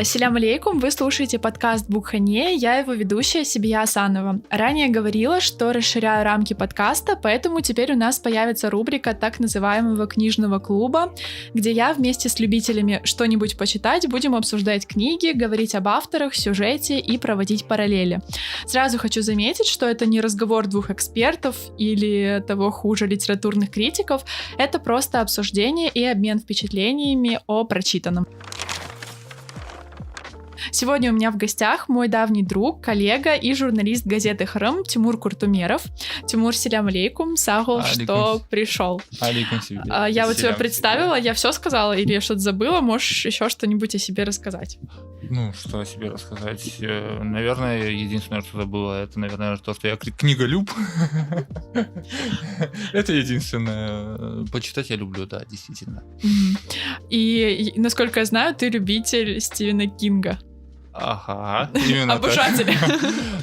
Селям алейкум, вы слушаете подкаст «Букхане», я его ведущая Сибия Асанова. Ранее говорила, что расширяю рамки подкаста, поэтому теперь у нас появится рубрика так называемого книжного клуба, где я вместе с любителями что-нибудь почитать будем обсуждать книги, говорить об авторах, сюжете и проводить параллели. Сразу хочу заметить, что это не разговор двух экспертов или того хуже литературных критиков, это просто обсуждение и обмен впечатлениями о прочитанном. Сегодня у меня в гостях мой давний друг, коллега и журналист газеты «Храм» Тимур Куртумеров. Тимур, селям алейкум, сагул, что пришел. Алейкум. Я вот тебя представила, я все сказала или я что-то забыла? Можешь еще что-нибудь о себе рассказать? Ну, что о себе рассказать? Наверное, единственное, что забыла, это, наверное, то, что я книголюб. Это единственное. Почитать я люблю, да, действительно. И, насколько я знаю, ты любитель Стивена Кинга. Ага, именно обожатель.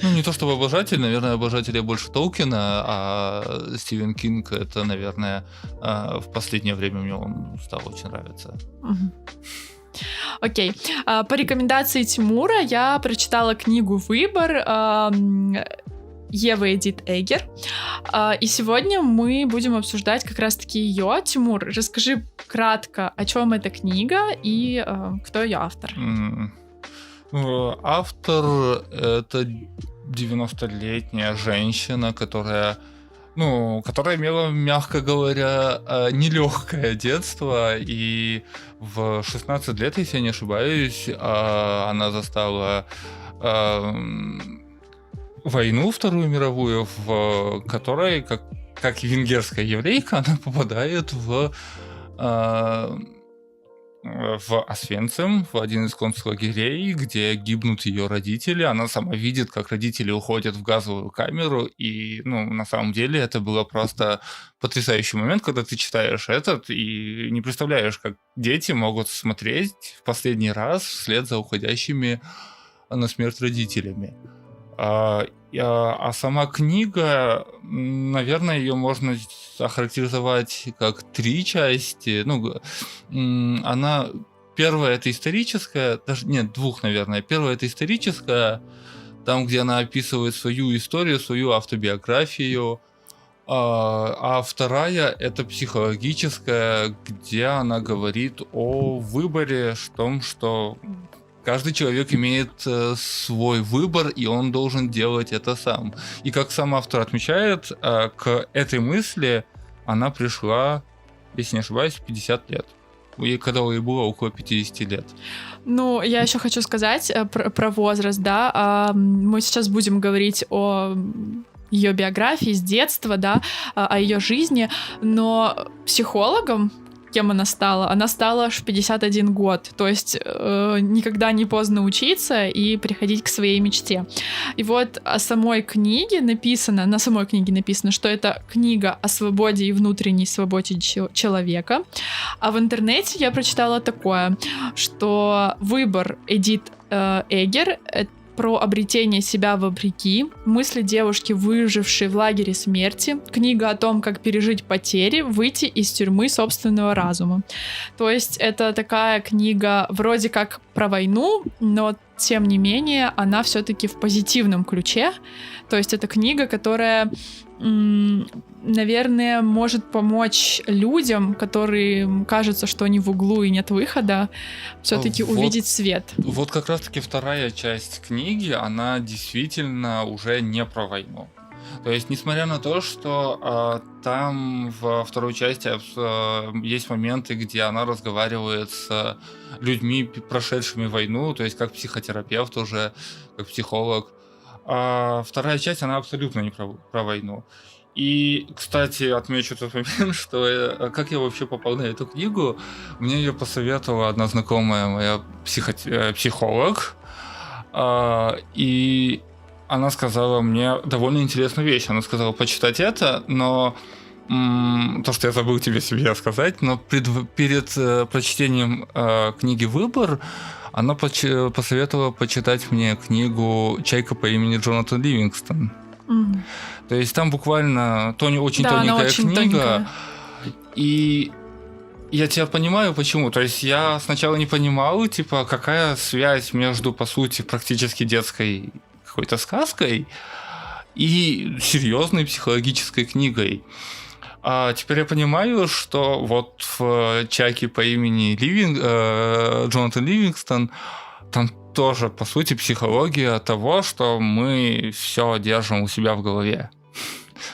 Ну, не то чтобы обожатель, наверное, обожатель я больше Толкина, а Стивен Кинг, это, наверное, в последнее время мне он стал очень нравиться. Окей. По рекомендации Тимура я прочитала книгу «Выбор» Евы Эдит Эггер. И сегодня мы будем обсуждать как раз-таки ее. Тимур, расскажи кратко, о чем эта книга и кто ее автор. Автор — это 90-летняя женщина, которая имела, мягко говоря, нелегкое детство, и в 16 лет, если я не ошибаюсь, она застала войну Вторую мировую, в которой, как венгерская еврейка, она попадает в Освенцим, в один из концлагерей, где гибнут ее родители. Она сама видит, как родители уходят в газовую камеру, и, на самом деле это было просто потрясающий момент, когда ты читаешь этот и не представляешь, как дети могут смотреть в последний раз вслед за уходящими на смерть родителями. А сама книга, наверное, ее можно охарактеризовать как 3 части. Она первая — это историческая, даже нет, 2, наверное. Первая — это историческая, там, где она описывает свою историю, свою автобиографию. А вторая — это психологическая, где она говорит о выборе, о том, что каждый человек имеет свой выбор, и он должен делать это сам. И как сам автор отмечает, к этой мысли она пришла, если не ошибаюсь, в 50 лет. Когда ей было около 50 лет. Я еще хочу сказать про возраст, да. Мы сейчас будем говорить о ее биографии с детства, да, о ее жизни, но психологом, кем она стала аж в 51 год. То есть никогда не поздно учиться и приходить к своей мечте. И вот на самой книге написано, что это книга о свободе и внутренней свободе человека. А в интернете я прочитала такое, что «Выбор» Эдит Эггер — про обретение себя вопреки, мысли девушки, выжившей в лагере смерти, книга о том, как пережить потери, выйти из тюрьмы собственного разума. То есть это такая книга вроде как про войну, но тем не менее она все-таки в позитивном ключе. То есть это книга, которая, наверное, может помочь людям, которым кажется, что они в углу и нет выхода, все-таки увидеть свет. Вот как раз-таки вторая часть книги, она действительно уже не про войну. То есть, несмотря на то, что там во второй части есть моменты, где она разговаривает с людьми, прошедшими войну, то есть как психотерапевт уже, как психолог, вторая часть, она абсолютно не про войну. И, кстати, отмечу тот момент, что как я вообще попал на эту книгу, мне ее посоветовала одна знакомая моя психолог, и она сказала мне довольно интересную вещь. Она сказала почитать это, но то, что я забыл тебе сказать, но перед прочтением книги «Выбор» она посоветовала почитать мне книгу «Чайка по имени Джонатан Ливингстон». То есть там буквально очень тоненькая книга. Тоненькая. И Я тебя понимаю, почему. То есть я сначала не понимал, типа, какая связь между, по сути, практически детской какой-то сказкой и серьезной психологической книгой. А теперь я понимаю, что вот в Чаке по имени Джонатан Ливингстон там тоже, по сути, психология того, что мы все держим у себя в голове.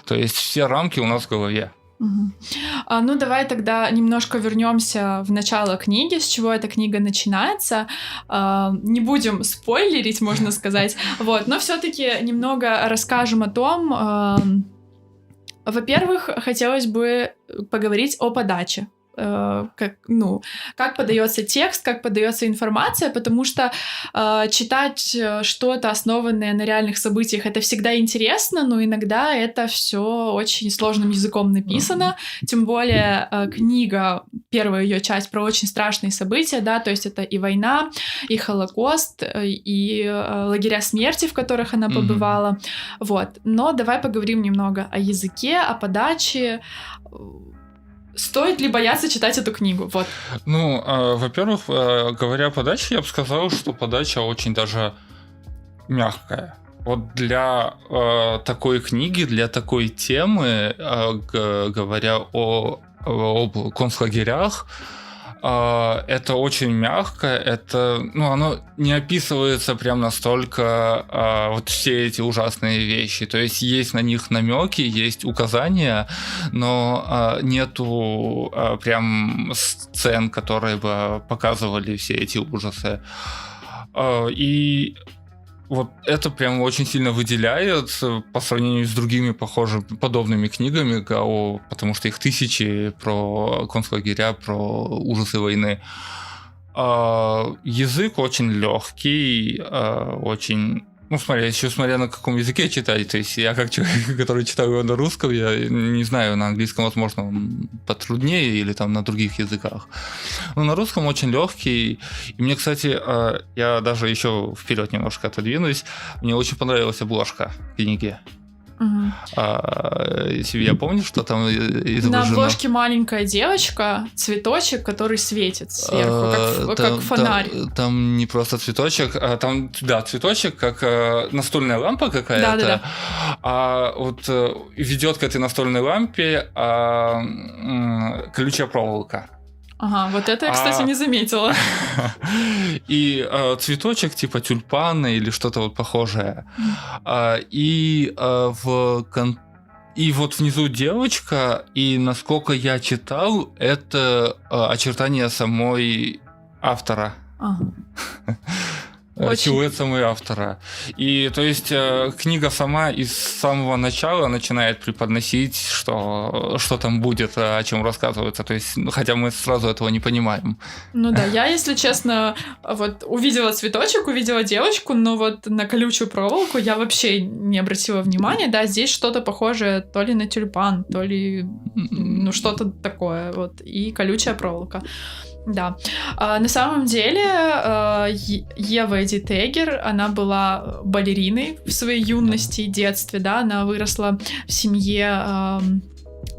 То есть все рамки у нас в голове. Ну, давай тогда немножко вернемся в начало книги, с чего эта книга начинается. Не будем спойлерить, можно сказать, вот, но все-таки немного расскажем о том. Во-первых, хотелось бы поговорить о подаче. Как подается текст, как подается информация, потому что читать что-то, основанное на реальных событиях, это всегда интересно, но иногда это все очень сложным языком написано, тем более книга, первая ее часть про очень страшные события, да, то есть это и война, и Холокост, и лагеря смерти, в которых она побывала, вот. Но давай поговорим немного о языке, о подаче. Стоит ли бояться читать эту книгу? Вот. Ну, во-первых, говоря о подаче, я бы сказал, что подача очень даже мягкая. Вот для такой книги, для такой темы, говоря об концлагерях, это очень мягко, оно не описывается прям настолько вот все эти ужасные вещи. То есть на них намеки, есть указания, но нету прям сцен, которые бы показывали все эти ужасы. И вот это прям очень сильно выделяет по сравнению с другими подобными книгами, потому что их тысячи про концлагеря, про ужасы войны. Язык очень легкий, очень... смотря на каком языке читать. То есть я как человек, который читаю его на русском, я не знаю, на английском, возможно, он потруднее или там на других языках. Но на русском очень легкий. И мне, кстати, я даже еще вперед немножко отодвинусь, мне очень понравилась обложка книги. Я помню, что там изображено. На обложке маленькая девочка, цветочек, который светит сверху, как фонарь. Там не просто цветочек, там, цветочек, как настольная лампа какая-то. Да. А вот ведет к этой настольной лампе колючая проволока. Ага, вот это я, кстати, не заметила. И цветочек типа тюльпана или что-то вот похожее. И вот внизу девочка, и насколько я читал, это очертания самой автора. Силуэт самой автора. И то есть книга сама из самого начала начинает преподносить, что там будет, о чем рассказывается. То есть, хотя мы сразу этого не понимаем. Ну да, я, если честно, вот увидела цветочек, увидела девочку, но вот на колючую проволоку я вообще не обратила внимания. Да, здесь что-то похожее то ли на тюльпан, то ли что-то такое. Вот. И колючая проволока. Да. На самом деле Ева Эдит Эггер, она была балериной в своей юности и детстве, да, она выросла в семье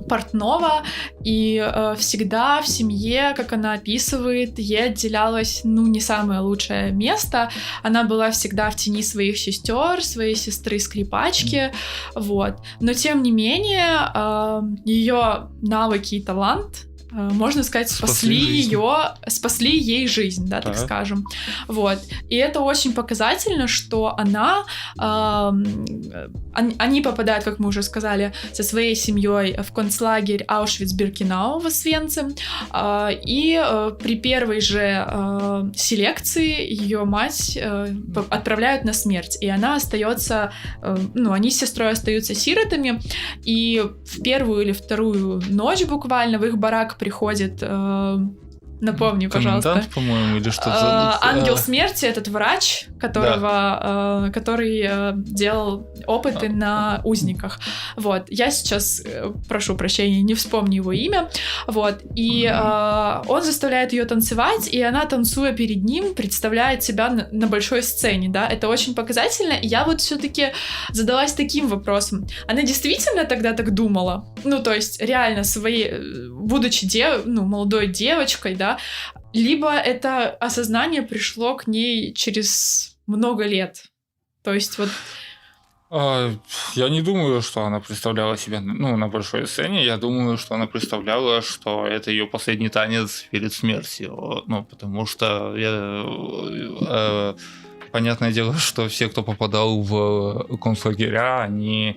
портного, и всегда в семье, как она описывает, ей отделялось, не самое лучшее место. Она была всегда в тени своих сестер, своей сестры-скрипачки, вот. Но тем не менее, ее навыки и талант, можно сказать, спасли ей жизнь, да, так скажем. Вот. И это очень показательно, что они попадают, как мы уже сказали, со своей семьей в концлагерь Аушвиц-Биркенау в Освенцим, и при первой же селекции ее мать отправляют на смерть, и она остается, они с сестрой остаются сиротами, и в первую или вторую ночь буквально в их барак приходит, напомни, пожалуйста. Комендант, по-моему, или что-то. Ангел смерти, этот врач, который делал опыты на узниках. Вот. Я сейчас, прошу прощения, не вспомню его имя. Вот. И он заставляет ее танцевать, и она, танцуя перед ним, представляет себя на большой сцене, да. Это очень показательно. И я вот все-таки задалась таким вопросом. Она действительно тогда так думала? ну, то есть реально будучи молодой девочкой, да, либо это осознание пришло к ней через много лет. То есть вот... Я не думаю, что она представляла себя на большой сцене. Я думаю, что она представляла, что это ее последний танец перед смертью. Ну, потому что понятное дело, что все, кто попадал в концлагеря, они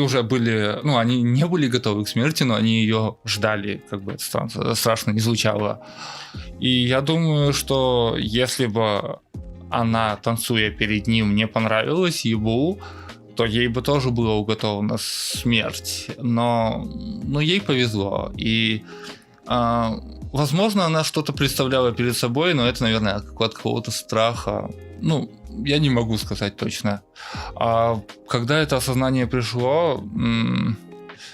уже были, они не были готовы к смерти, но они ее ждали, как бы это страшно не звучало. И я думаю, что если бы она, танцуя перед ним, не понравилась ему, то ей бы тоже была уготована смерть. Но ей повезло. И, возможно, она что-то представляла перед собой, но это, наверное, от какого-то страха. Я не могу сказать точно. А когда это осознание пришло,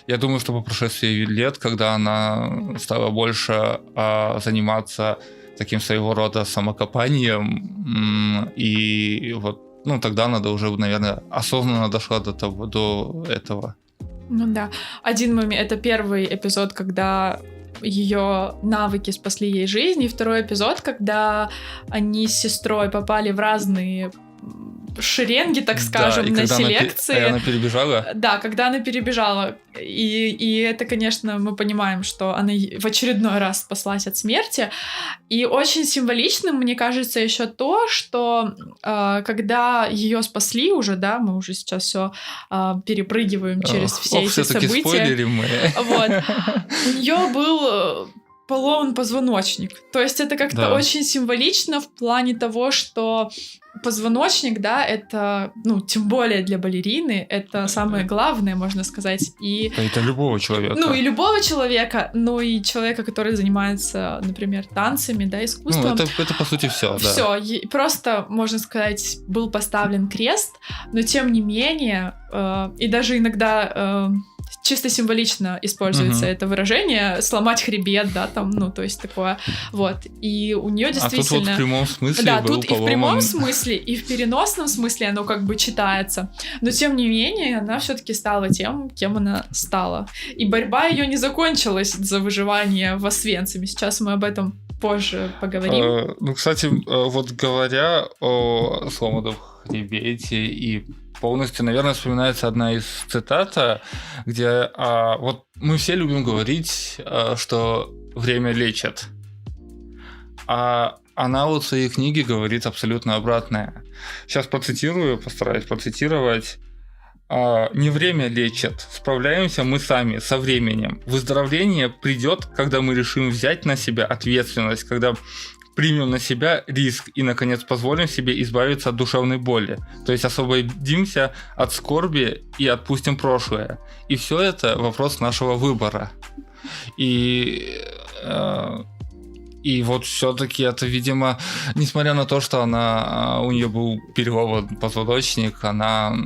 я думаю, что по прошествии лет, когда она стала больше заниматься таким своего рода самокопанием, и вот, тогда она уже, наверное, осознанно дошла до этого. Ну да. Один момент, это первый эпизод, когда ее навыки спасли ей жизнь, и второй эпизод, когда они с сестрой попали в разные шеренги, так скажем, на селекции. Она перебежала? Да, когда она перебежала. И это, конечно, мы понимаем, что она в очередной раз спаслась от смерти. И очень символичным, мне кажется, еще то, что когда ее спасли уже, да, мы уже сейчас все перепрыгиваем через все эти события. Спойлерим мы. Вот. У нее был поломан позвоночник. То есть это как-то очень символично в плане того, что позвоночник, да, это, тем более для балерины, это самое главное, можно сказать. И это любого человека. И любого человека, и человека, который занимается, например, танцами, да, искусством. Это по сути все, да. Все, просто, можно сказать, был поставлен крест, но тем не менее, и даже иногда чисто символично используется это выражение, сломать хребет, да, там, то есть такое, вот. И у нее действительно... А тут вот в прямом смысле да, был тут поломан... и в прямом смысле, и в переносном смысле оно как бы читается. Но тем не менее, она все-таки стала тем, кем она стала. И борьба ее не закончилась за выживание в Освенциме. Сейчас мы об этом позже поговорим. Кстати, вот говоря о сломанном хребете и полностью, наверное, вспоминается одна из цитат, где вот мы все любим говорить, что время лечит. А она вот в своей книге говорит абсолютно обратное. Сейчас постараюсь процитировать. Не время лечит, справляемся мы сами со временем. Выздоровление придет, когда мы решим взять на себя ответственность, когда примем на себя риск и, наконец, позволим себе избавиться от душевной боли. То есть освободимся от скорби и отпустим прошлое. И все это вопрос нашего выбора. И вот все-таки это, видимо, несмотря на то, что у нее был переломан позвоночник, она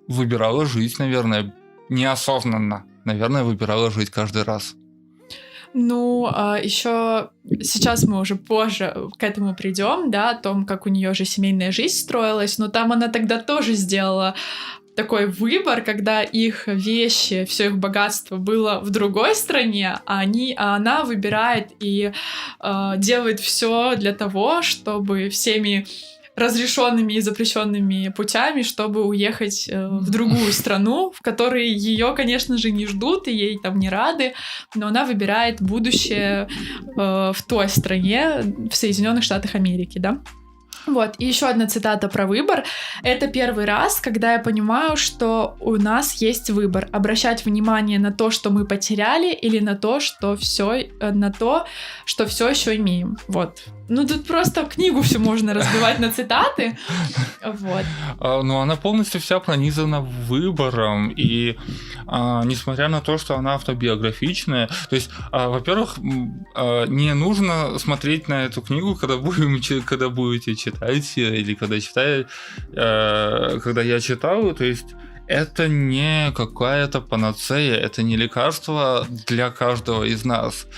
выбирала жить, наверное, неосознанно. Наверное, выбирала жить каждый раз. Еще сейчас мы уже позже к этому придем, да, о том, как у нее же семейная жизнь строилась, но там она тогда тоже сделала такой выбор, когда их вещи, все их богатство было в другой стране, а она выбирает и делает все для того, чтобы всеми разрешенными и запрещенными путями, чтобы уехать в другую страну, в которой ее, конечно же, не ждут и ей там не рады, но она выбирает будущее в той стране, в Соединенных Штатах Америки, да. Вот, и еще одна цитата про выбор. Это первый раз, когда я понимаю, что у нас есть выбор. Обращать внимание на то, что мы потеряли, или на то, что все еще имеем. Вот. Тут просто книгу все можно разбивать на цитаты. Вот. Она полностью вся пронизана выбором. И несмотря на то, что она автобиографичная, то есть, во-первых, не нужно смотреть на эту книгу, когда будете читать, или когда я читал, то есть это не какая-то панацея, это не лекарство для каждого из нас.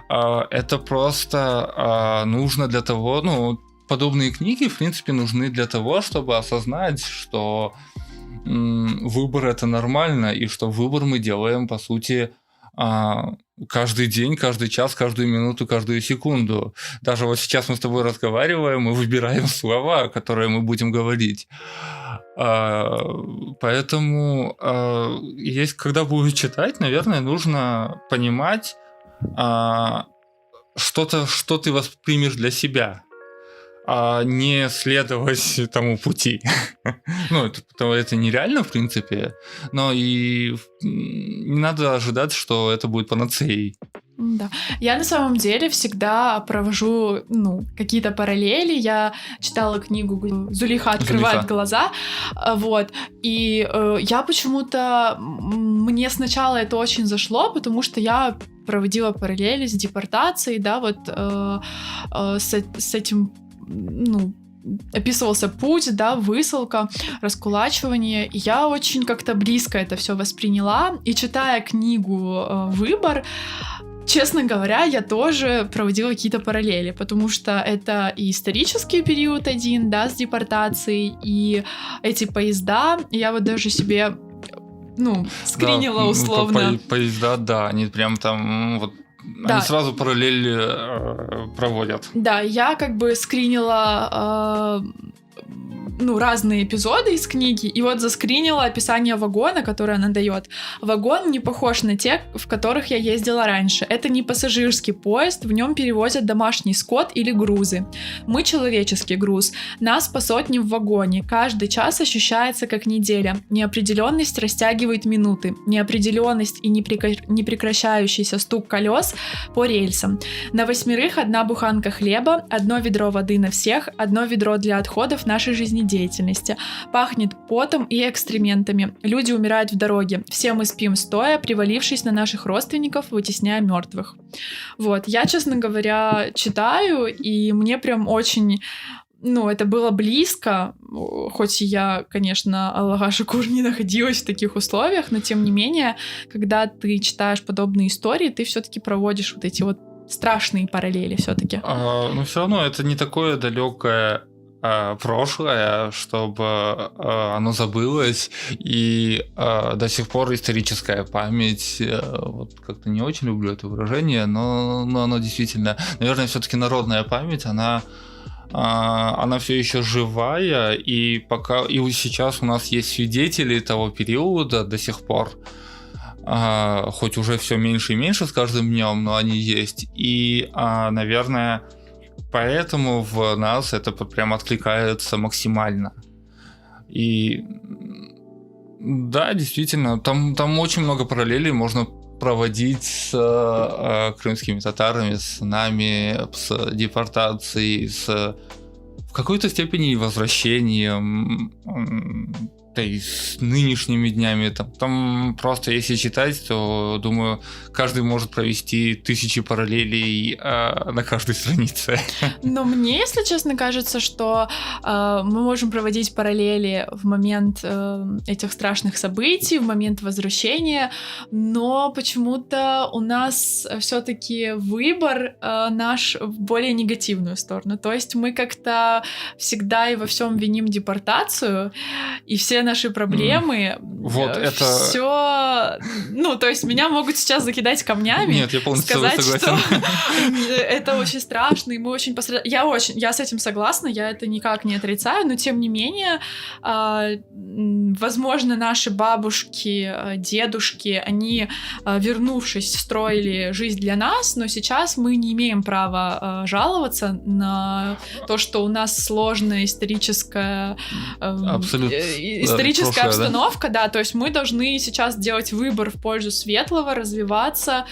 Это просто нужно для того, подобные книги, в принципе, нужны для того, чтобы осознать, что выбор — это нормально, и что выбор мы делаем, по сути, каждый день, каждый час, каждую минуту, каждую секунду. Даже вот сейчас мы с тобой разговариваем, мы выбираем слова, которые мы будем говорить. Поэтому когда будешь читать, наверное, нужно понимать, что ты воспримешь для себя, а не следовать тому пути. Это нереально, в принципе, но и не надо ожидать, что это будет панацеей. Да. Я на самом деле всегда провожу какие-то параллели. Я читала книгу «Зулейха открывает глаза», вот, и я почему-то... Мне сначала это очень зашло, потому что я проводила параллели с депортацией, да, вот с этим, описывался путь, да, высылка, раскулачивание. И я очень как-то близко это все восприняла. И читая книгу «Выбор», честно говоря, я тоже проводила какие-то параллели, потому что это и исторический период один, да, с депортацией, и эти поезда. Я вот даже себе, скринила условно. Поезда, да, они прям там вот. Да. Они сразу параллели проводят. Да, я как бы скринила разные эпизоды из книги, и вот заскринила описание вагона, которое она дает. Вагон не похож на те, в которых я ездила раньше. Это не пассажирский поезд, в нем перевозят домашний скот или грузы. Мы человеческий груз. Нас по сотне в вагоне. Каждый час ощущается как неделя. Неопределенность растягивает минуты. Неопределенность и непрекращающийся стук колес по рельсам. На 8 одна буханка хлеба, 1 ведро воды на всех, 1 ведро для отходов нашей жизнедеятельности. Пахнет потом и экскрементами. Люди умирают в дороге. Все мы спим стоя, привалившись на наших родственников, вытесняя мертвых. Вот, я, честно говоря, читаю, и мне прям очень... это было близко, хоть и я, конечно, Аллаха шукур, не находилась в таких условиях, но тем не менее, когда ты читаешь подобные истории, ты все-таки проводишь вот эти вот страшные параллели все-таки. Но все равно это не такое далекое прошлое, чтобы оно забылось, и до сих пор историческая память, вот как-то не очень люблю это выражение, но оно действительно, наверное, все-таки народная память, она все еще живая, и сейчас у нас есть свидетели того периода до сих пор, хоть уже все меньше и меньше с каждым днем, но они есть, и, наверное, поэтому в нас это прям откликается максимально. И да, действительно, там очень много параллелей можно проводить с крымскими татарами, с нами, с депортацией, в какой-то степени возвращением, да и с нынешними днями. Там просто, если читать, то, думаю, каждый может провести 1000 параллелей на каждой странице. Но мне, если честно, кажется, что мы можем проводить параллели в момент этих страшных событий, в момент возвращения, но почему-то у нас все-таки выбор наш в более негативную сторону. То есть мы как-то всегда и во всем виним депортацию, и все наши проблемы, вот это... все... то есть меня могут сейчас закидать камнями. Нет, я полностью сказать, согласен. Что это очень страшно, и мы очень пострадали. Я с этим согласна, я это никак не отрицаю, но тем не менее, возможно, наши бабушки, дедушки, они, вернувшись, строили жизнь для нас, но сейчас мы не имеем права жаловаться на то, что у нас сложная историческая прошлое, обстановка, да, то есть мы должны сейчас делать выбор в пользу светлого, развиваться,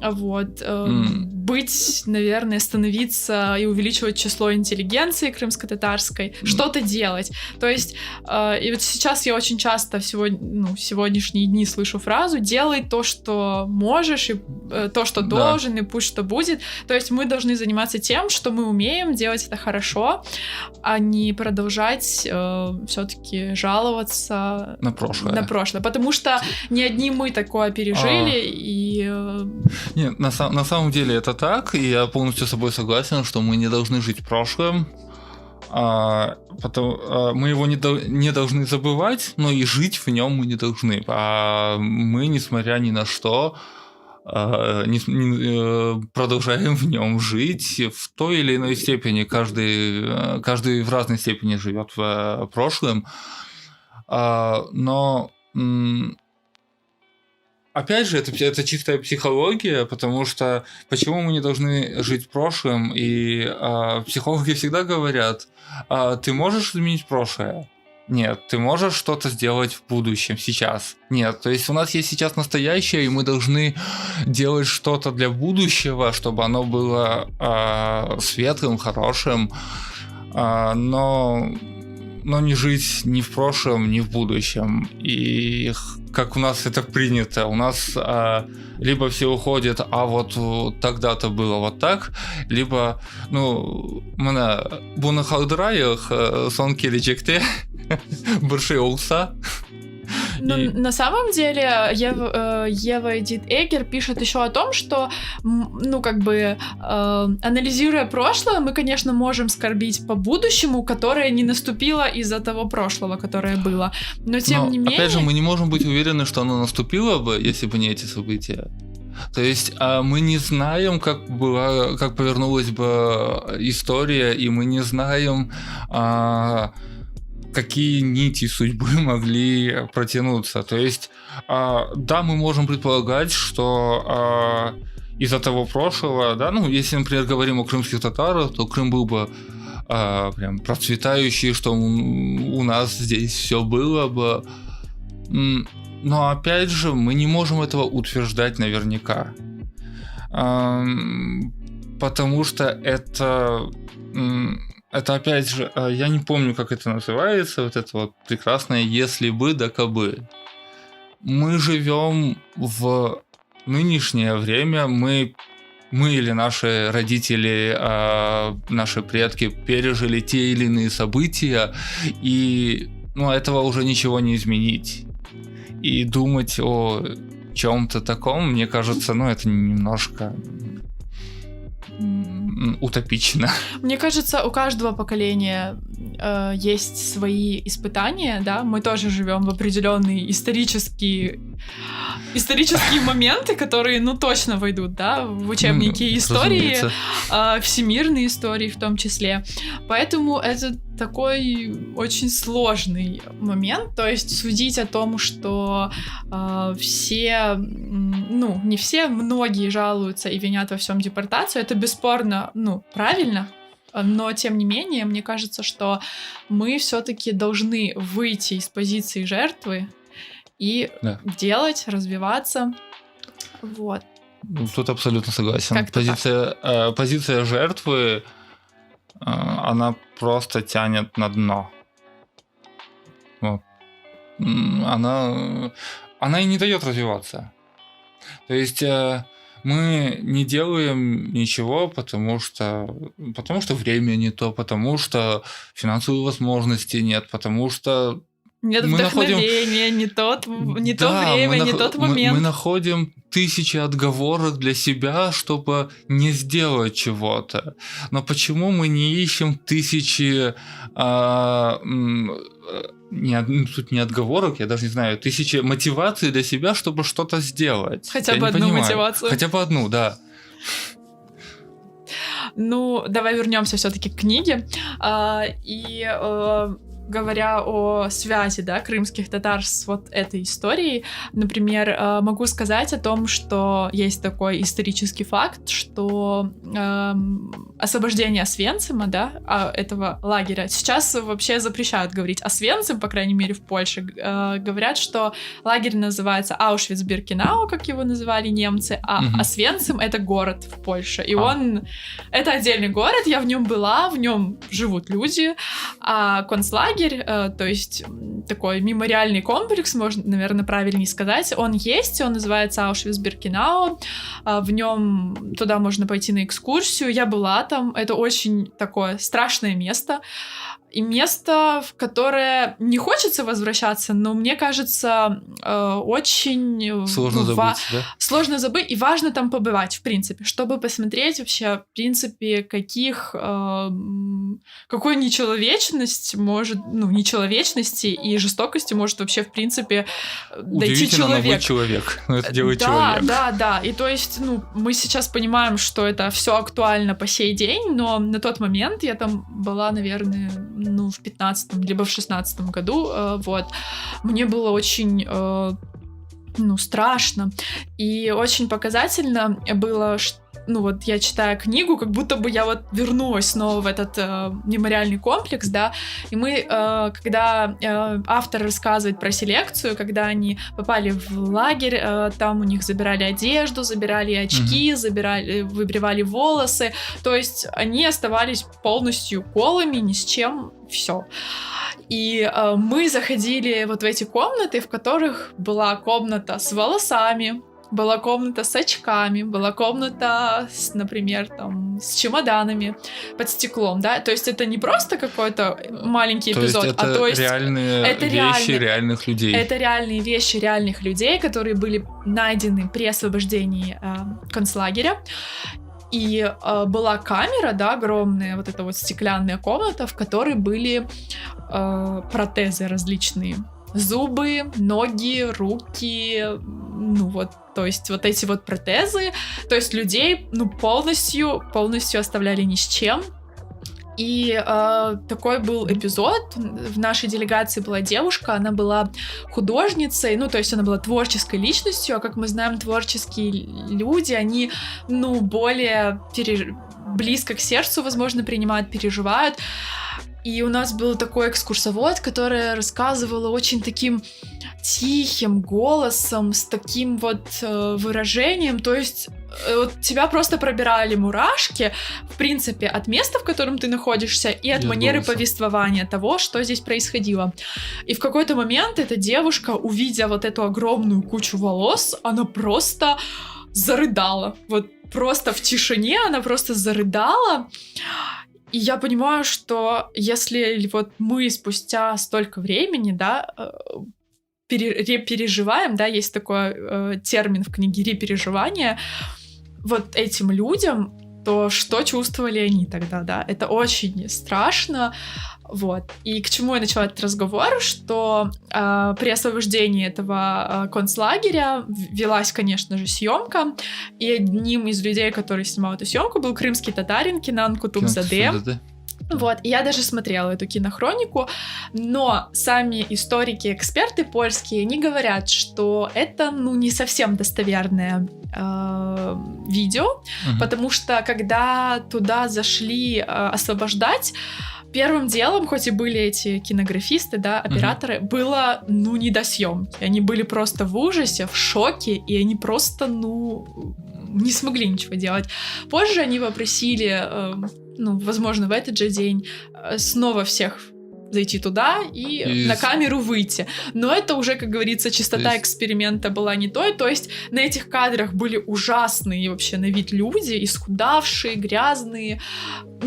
вот, быть, наверное, становиться и увеличивать число интеллигенции крымско-татарской, что-то делать. То есть, и вот сейчас я очень часто в сегодняшние дни слышу фразу «делай то, что можешь, и то, что должен, и пусть что будет». То есть мы должны заниматься тем, что мы умеем, делать это хорошо, а не продолжать все-таки жаловаться на прошлое. Потому что не одни мы такое пережили, и... Нет, на самом деле это так, и я полностью с собой согласен, что мы не должны жить прошлым, Мы его не должны забывать, но и жить в нем мы не должны. Мы, несмотря ни на что, продолжаем в нем жить в той или иной степени. Каждый в разной степени живет в прошлом. Но опять же, это чистая психология, потому что почему мы не должны жить в прошлом? И психологи всегда говорят, ты можешь изменить прошлое? Нет. Ты можешь что-то сделать в будущем, сейчас? Нет. То есть у нас есть сейчас настоящее, и мы должны делать что-то для будущего, чтобы оно было светлым, хорошим, но не жить ни в прошлом, ни в будущем. И как у нас это принято, у нас либо все уходят, вот тогда-то было вот так, либо, мене буна халдраях сон келечекте большие улса. На самом деле Ева Эдит Эггер пишет еще о том, что, анализируя прошлое, мы, конечно, можем скорбить по будущему, которое не наступило из-за того прошлого, которое было. Но тем не менее... Опять же, мы не можем быть уверены, что оно наступило бы, если бы не эти события. То есть мы не знаем, как повернулась бы история, и мы не знаем... какие нити судьбы могли протянуться. То есть, да, мы можем предполагать, что из-за того прошлого, да, если, например, говорим о крымских татарах, то Крым был бы прям процветающий, что у нас здесь все было бы. Но, опять же, мы не можем этого утверждать наверняка. Потому что это опять же, я не помню, как это называется, вот это вот прекрасное «если бы да кабы». Мы живем в нынешнее время, мы или наши родители, наши предки пережили те или иные события, и этого уже ничего не изменить. И думать о чем-то таком, мне кажется, это немножко... утопично. Мне кажется, у каждого поколения есть свои испытания, да, мы тоже живем в определенные исторические моменты, которые, точно войдут, да, в учебники истории, всемирной истории в том числе. Поэтому это такой очень сложный момент, то есть судить о том, что все, не все, многие жалуются и винят во всем депортацию, это бесспорно, правильно, но тем не менее, мне кажется, что мы все-таки должны выйти из позиции жертвы и делать, развиваться, вот. Тут абсолютно согласен. Позиция жертвы, она просто тянет на дно. Вот. Она и не дает развиваться. То есть мы не делаем ничего, потому что время не то, потому что финансовых возможностей нет, потому что нет вдохновения, не то время, не тот момент. Мы находим тысячи отговорок для себя, чтобы не сделать чего-то. Но почему мы не ищем тысячи... Тут не отговорок, я даже не знаю, тысячи мотиваций для себя, чтобы что-то сделать. Хотя бы одну мотивацию. Хотя бы одну, да. Давай вернемся все-таки к книге. Говоря о связи, да, крымских татар с вот этой историей, например, могу сказать о том, что есть такой исторический факт, что освобождение Освенцима, да, этого лагеря, сейчас вообще запрещают говорить Освенцим, по крайней мере, в Польше. Говорят, что лагерь называется Аушвиц-Биркенау, как его называли немцы, а Освенцим — это город в Польше, и это отдельный город, я в нем была, в нем живут люди, а концлагерь, то есть такой мемориальный комплекс, можно, наверное, правильнее сказать. Он есть, он называется Аушвиц-Биркенау. В нем туда можно пойти на экскурсию. Я была там. Это очень такое страшное место. И место, в которое не хочется возвращаться, но мне кажется, очень сложно забыть, да? Сложно забыть, и важно там побывать, в принципе, чтобы посмотреть вообще, в принципе, какой нечеловечность может, нечеловечности и жестокости может вообще, в принципе, дойти человек. Быть человек, но это делает человек. Да, и то есть, мы сейчас понимаем, что это все актуально по сей день, но на тот момент я там была, наверное, в 15-м, либо в 16-м году, вот, мне было очень, страшно, и очень показательно было, я читаю книгу, как будто бы я вернулась снова в этот мемориальный комплекс, да, и мы, когда автор рассказывает про селекцию, когда они попали в лагерь, там у них забирали одежду, забирали очки, выбривали волосы, то есть они оставались полностью голыми, ни с чем, все. И мы заходили в эти комнаты, в которых была комната с волосами, была комната с очками, была комната, например, с чемоданами под стеклом, да, то есть это не просто какой-то маленький эпизод, то есть реальные вещи реальных людей. Это реальные вещи реальных людей, которые были найдены при освобождении концлагеря. И была камера, да, огромная, эта стеклянная комната, в которой были протезы различные. Зубы, ноги, руки, то есть эти протезы, то есть людей, полностью оставляли ни с чем. И такой был эпизод. В нашей делегации была девушка, она была художницей, то есть она была творческой личностью, а как мы знаем, творческие люди, они, более близко к сердцу, возможно, принимают, переживают. И у нас был такой экскурсовод, которая рассказывала очень таким тихим голосом, с таким выражением, то есть тебя просто пробирали мурашки, в принципе, от места, в котором ты находишься, и от манеры повествования того, что здесь происходило. И в какой-то момент эта девушка, увидя эту огромную кучу волос, она просто зарыдала. Просто в тишине она просто зарыдала. И я понимаю, что если мы спустя столько времени, да, переживаем, да, есть такой термин в книге «репереживание», этим людям, то что чувствовали они тогда, да? Это очень страшно. И к чему я начала этот разговор, что при освобождении этого концлагеря велась, конечно же, съемка, и одним из людей, который снимал эту съемку, был крымский татарин Кенан Кутубзаде. И я даже смотрела эту кинохронику, но сами историки, эксперты польские, они говорят, что это, не совсем достоверное видео, потому что когда туда зашли освобождать, первым делом, хоть и были эти кинографисты, да, операторы, было, не до съемки. Они были просто в ужасе, в шоке, и они просто, не смогли ничего делать. Позже они попросили, возможно, в этот же день снова всех зайти туда и на камеру выйти. Но это уже, как говорится, чистота эксперимента была не той. То есть на этих кадрах были ужасные вообще на вид люди, исхудавшие, грязные.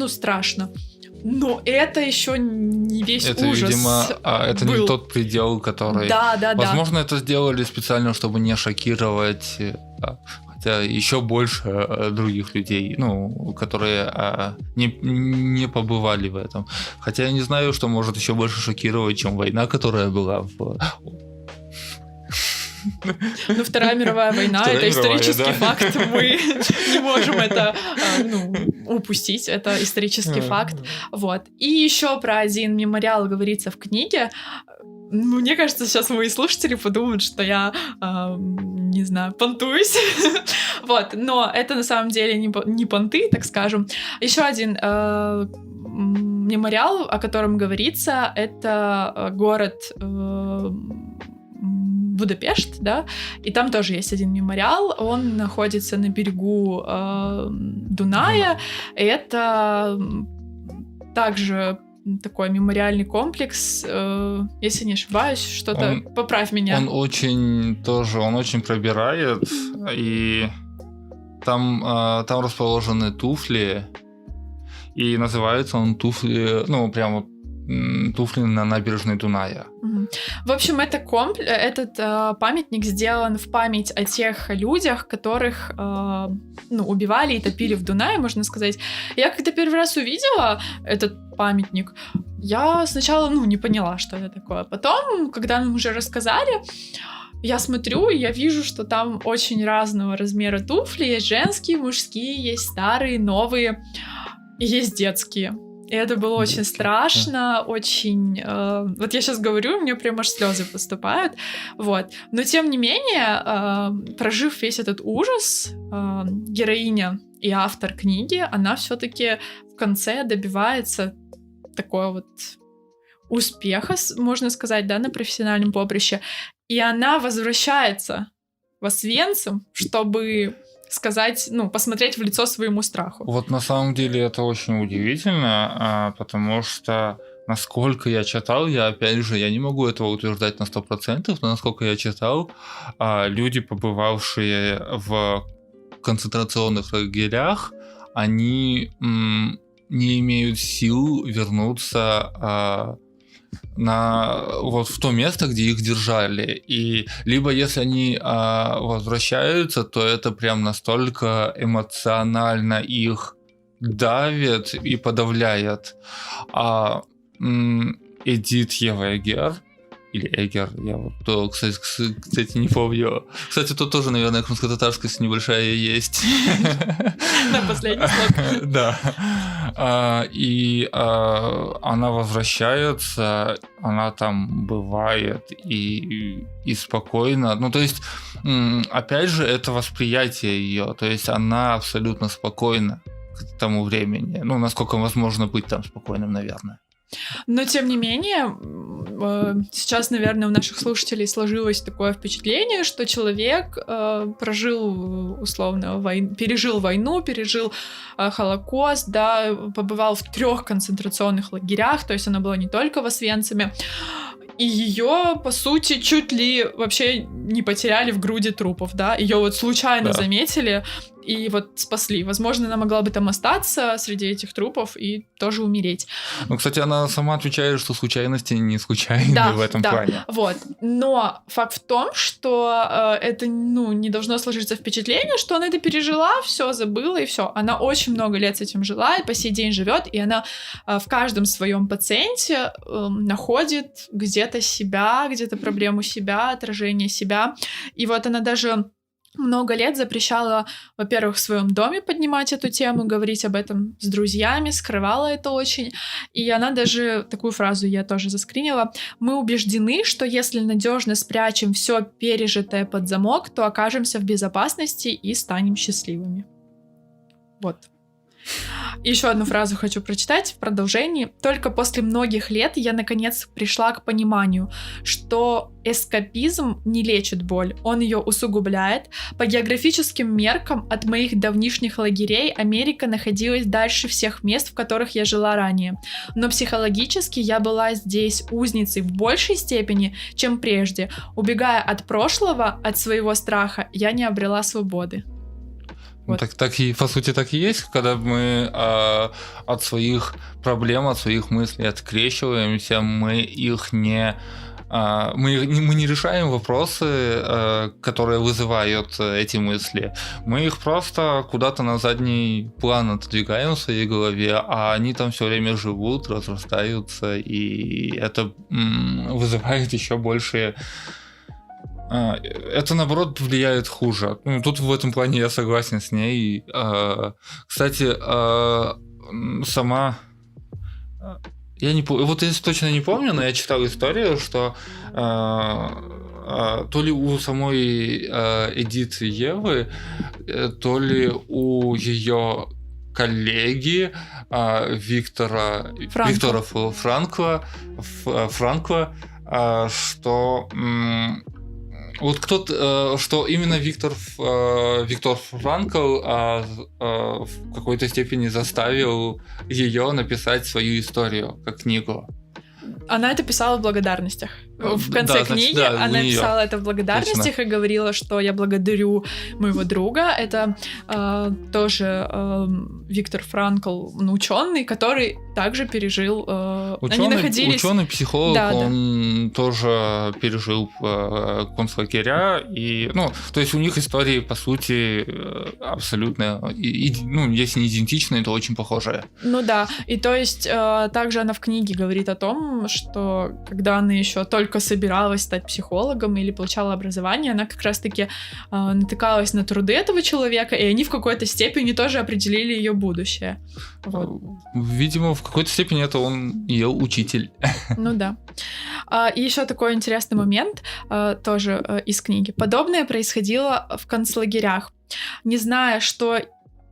Страшно. Но это еще не весь это, ужас. Видимо, это был. Не тот предел, который... Да. Возможно, это сделали специально, чтобы не шокировать... Хотя еще больше других людей, которые не побывали в этом. Хотя я не знаю, что может еще больше шокировать, чем война, которая была в... Вторая мировая война — это исторический факт. Мы не можем это упустить. Это исторический факт. И еще про один мемориал говорится в книге. Мне кажется, сейчас мои слушатели подумают, что я, не знаю, понтуюсь. Но это на самом деле не понты, так скажем. Еще один мемориал, о котором говорится, это город Будапешт, да, и там тоже есть один мемориал, он находится на берегу Дуная, и это также такой мемориальный комплекс, если не ошибаюсь, что-то, поправь меня. Он очень пробирает, и там расположены туфли, и называется он туфли, прямо туфли на набережной Дуная. В общем, этот памятник сделан в память о тех людях, которых убивали и топили в Дунае, можно сказать. Я когда первый раз увидела этот памятник, я сначала не поняла, что это такое. Потом, когда нам уже рассказали, я смотрю, и я вижу, что там очень разного размера туфли. Есть женские, мужские, есть старые, новые, и есть детские. И это было очень страшно, очень... вот я сейчас говорю, мне прям аж слезы поступают. Вот. Но тем не менее, прожив весь этот ужас, героиня и автор книги, она все-таки в конце добивается такого вот успеха, можно сказать, да, на профессиональном поприще. И она возвращается в Освенцим, чтобы... сказать, посмотреть в лицо своему страху. Вот на самом деле это очень удивительно, потому что, насколько я читал, я не могу этого утверждать на 100%, но насколько я читал, люди, побывавшие в концентрационных лагерях, они не имеют сил вернуться в то место, где их держали. И либо если они возвращаются, то это прям настолько эмоционально их давит и подавляет. Эдит Евегер или Эгер, я вот, кстати, не помню. Кстати, тут тоже, наверное, крымско-татарскость небольшая есть. На последний слог. Да. И она возвращается, она там бывает и спокойно. То есть, опять же, это восприятие ее. То есть, она абсолютно спокойна к тому времени. Насколько возможно быть там спокойным, наверное. Но, тем не менее, сейчас, наверное, у наших слушателей сложилось такое впечатление, что человек прожил, условно, пережил войну, пережил Холокост, да, побывал в 3 концентрационных лагерях, то есть она была не только в Освенциме, и ее, по сути, чуть ли вообще не потеряли в груди трупов, да, ее вот случайно заметили и вот спасли. Возможно, она могла бы там остаться среди этих трупов и тоже умереть. Кстати, она сама отвечает, что случайности не случайны в этом плане. Вот. Но факт в том, что это, не должно сложиться впечатление, что она это пережила, все забыла и все. Она очень много лет с этим жила и по сей день живет, и она в каждом своем пациенте находит где-то себя, где-то проблему себя, отражение себя. И вот она даже много лет запрещала, во-первых, в своем доме поднимать эту тему, говорить об этом с друзьями, скрывала это очень. И она даже такую фразу я тоже заскринила: «Мы убеждены, что если надежно спрячем все пережитое под замок, то окажемся в безопасности и станем счастливыми». Вот. Еще одну фразу хочу прочитать в продолжении. «Только после многих лет я наконец пришла к пониманию, что эскапизм не лечит боль, он ее усугубляет. По географическим меркам от моих давнишних лагерей Америка находилась дальше всех мест, в которых я жила ранее. Но психологически я была здесь узницей в большей степени, чем прежде. Убегая от прошлого, от своего страха, я не обрела свободы». Вот. Так и, по сути, так и есть, когда мы от своих проблем, от своих мыслей открещиваемся, мы не решаем вопросы, которые вызывают эти мысли. Мы их просто куда-то на задний план отодвигаем в своей голове, а они там все время живут, разрастаются, и это вызывает еще больше... Это, наоборот, влияет хуже. Тут в этом плане я согласен с ней. Кстати, сама... Я не помню, вот я точно не помню, но я читал историю, что то ли у самой Эдит Евы, то ли у ее коллеги Виктора Франкла, что Вот кто-то, что именно Виктор Франкл в какой-то степени заставил ее написать свою историю как книгу. Она это писала в благодарностях. В конце Да, значит, книги да, она у неё. писала это в благодарностях и говорила, что я благодарю моего друга. Это тоже Виктор Франкл, ученый, который также пережил... они находились... Ученый-психолог, Да, он тоже пережил концлагеря. И, то есть у них истории, по сути, абсолютно, если не идентичные, то очень похожие. Ну да, и то есть также она в книге говорит о том, что когда она еще только собиралась стать психологом или получала образование, она как раз-таки натыкалась на труды этого человека, и они в какой-то степени тоже определили ее будущее. Вот. Видимо, в какой-то степени это он ее учитель. Ну да. И еще такой интересный момент, тоже из книги. Подобное происходило в концлагерях. Не зная, что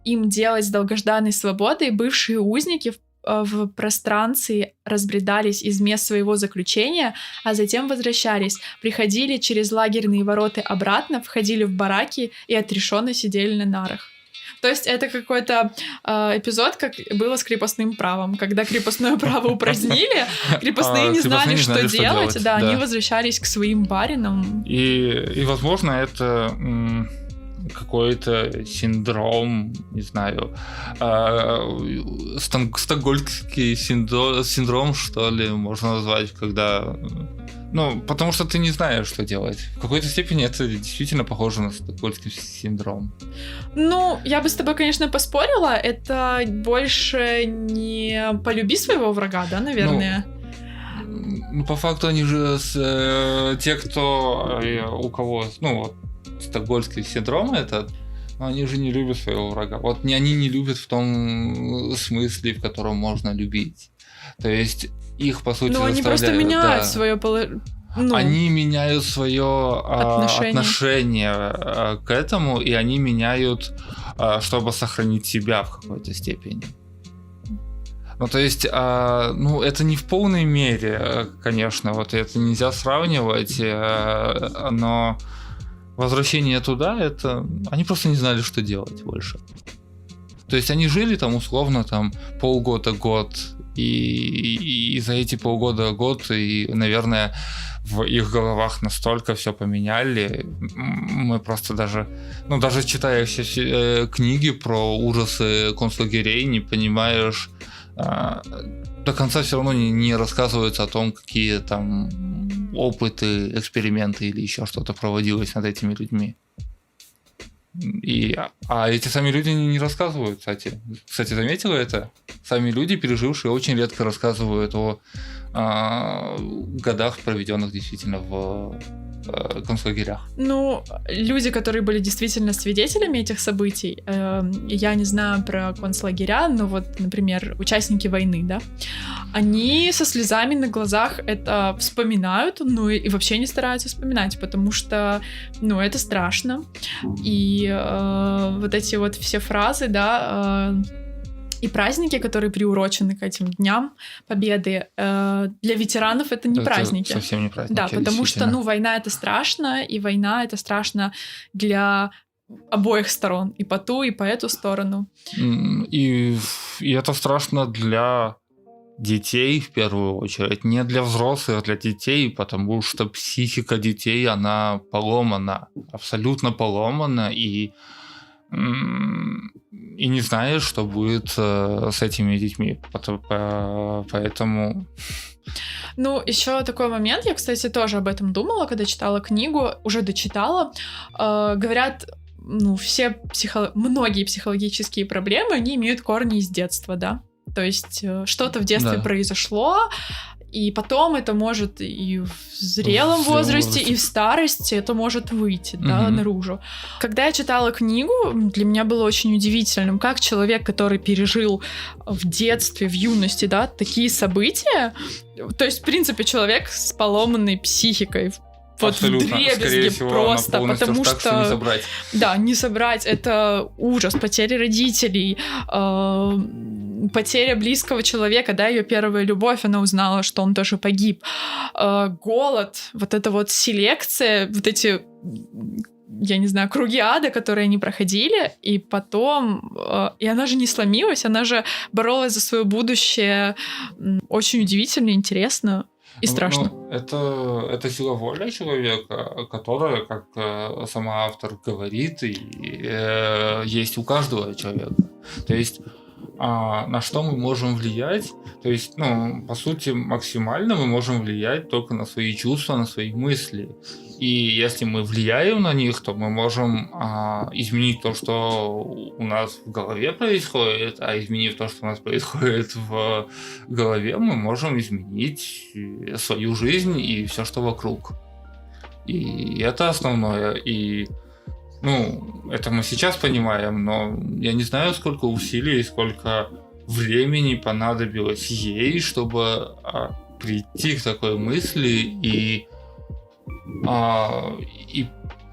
им делать с долгожданной свободой, бывшие узники в пространстве разбредались из мест своего заключения, а затем возвращались, приходили через лагерные ворота обратно, входили в бараки и отрешенно сидели на нарах. То есть это какой-то эпизод, как было с крепостным правом. Когда крепостное право упразднили, крепостные не знали, что делать. Да, они возвращались к своим баринам. И возможно, это какой-то синдром, не знаю, стокгольмский синдром, что ли, можно назвать, когда... потому что ты не знаешь, что делать. В какой-то степени это действительно похоже на стокгольмский синдром. Я бы с тобой, конечно, поспорила. Это больше не полюби своего врага, да, наверное? По факту они же те, кто у кого, стокгольмский синдром этот, они же не любят своего врага. Вот они не любят в том смысле, в котором можно любить. То есть их, по сути, они просто меняют свое положение. Они меняют свое отношение к этому, и они меняют, чтобы сохранить себя в какой-то степени. То есть, это не в полной мере, конечно, вот это нельзя сравнивать, но возвращение туда, это... Они просто не знали, что делать больше. То есть они жили там условно полгода-год, и за эти полгода-год, и, наверное, в их головах настолько все поменяли. Мы просто даже читая все книги про ужасы концлагерей, не понимаешь... До конца все равно не рассказывается о том, какие там опыты, эксперименты или еще что-то проводилось над этими людьми. А эти сами люди не рассказывают, кстати. Кстати, заметила это? Сами люди, пережившие, очень редко рассказывают о годах, проведенных действительно в концлагерях. Люди, которые были действительно свидетелями этих событий, я не знаю про концлагеря, но вот, например, участники войны, да, они со слезами на глазах это вспоминают, и вообще не стараются вспоминать, потому что, это страшно. И вот эти вот все фразы, да, и праздники, которые приурочены к этим дням Победы, для ветеранов это не праздники. Совсем не праздники. Да, потому что, война — это страшно, и война — это страшно для обоих сторон, и по ту, и по эту сторону. И это страшно для детей, в первую очередь, не для взрослых, а для детей, потому что психика детей, она поломана, абсолютно поломана, и не знаешь, что будет с этими детьми. Поэтому... Еще такой момент, я, кстати, тоже об этом думала, когда читала книгу, уже дочитала. Говорят, многие психологические проблемы, они имеют корни из детства, да? То есть что-то в детстве произошло, и потом это может и в зрелом возрасте, и в старости это может выйти, да, наружу. Когда я читала книгу, для меня было очень удивительным, как человек, который пережил в детстве, в юности, да, такие события, то есть, в принципе, человек с поломанной психикой, вот абсолютно. вдребезги просто, потому так, что не собрать. Да, не собрать, это ужас, потеря родителей, потеря близкого человека, да, ее первая любовь, она узнала, что он тоже погиб. Голод, вот эта вот селекция, вот эти я не знаю, круги ада, которые они проходили, и потом... И она же не сломилась, она же боролась за свое будущее. Очень удивительно, интересно и страшно. Это сила воли человека, которая, как сама автор говорит, и есть у каждого человека. То есть на что мы можем влиять? То есть, по сути, максимально мы можем влиять только на свои чувства, на свои мысли. И если мы влияем на них, то мы можем изменить то, что у нас в голове происходит, а изменив то, что у нас происходит в голове, мы можем изменить свою жизнь и все, что вокруг. И это основное. И это мы сейчас понимаем, но я не знаю, сколько усилий, сколько времени понадобилось ей, чтобы прийти к такой мысли и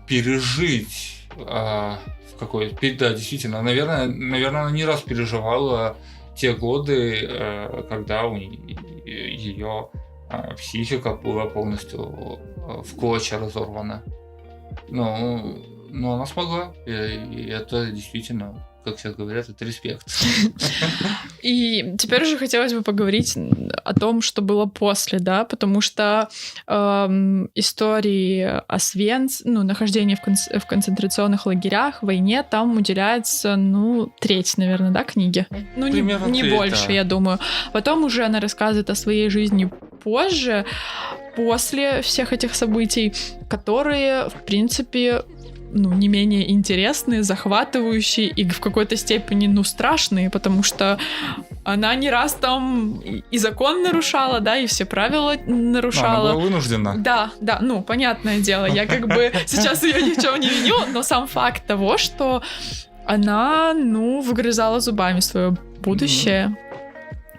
пережить в какой-то... Да, действительно, наверное, она не раз переживала те годы, когда у ее психика была полностью в клочья разорвана. Но она смогла, и это действительно, как сейчас говорят, это респект. И теперь уже хотелось бы поговорить о том, что было после, да, потому что истории нахождения в концентрационных лагерях, войне, там уделяется, треть, наверное, да, книги? Не треть, больше, да. Я думаю. Потом уже она рассказывает о своей жизни позже, после всех этих событий, которые, в принципе, не менее интересные, захватывающие и в какой-то степени, страшные, потому что она не раз там и закон нарушала, да, и все правила нарушала. Она была вынуждена. Да, понятное дело, я сейчас ее ни в чем не виню, но сам факт того, что она, выгрызала зубами свое будущее.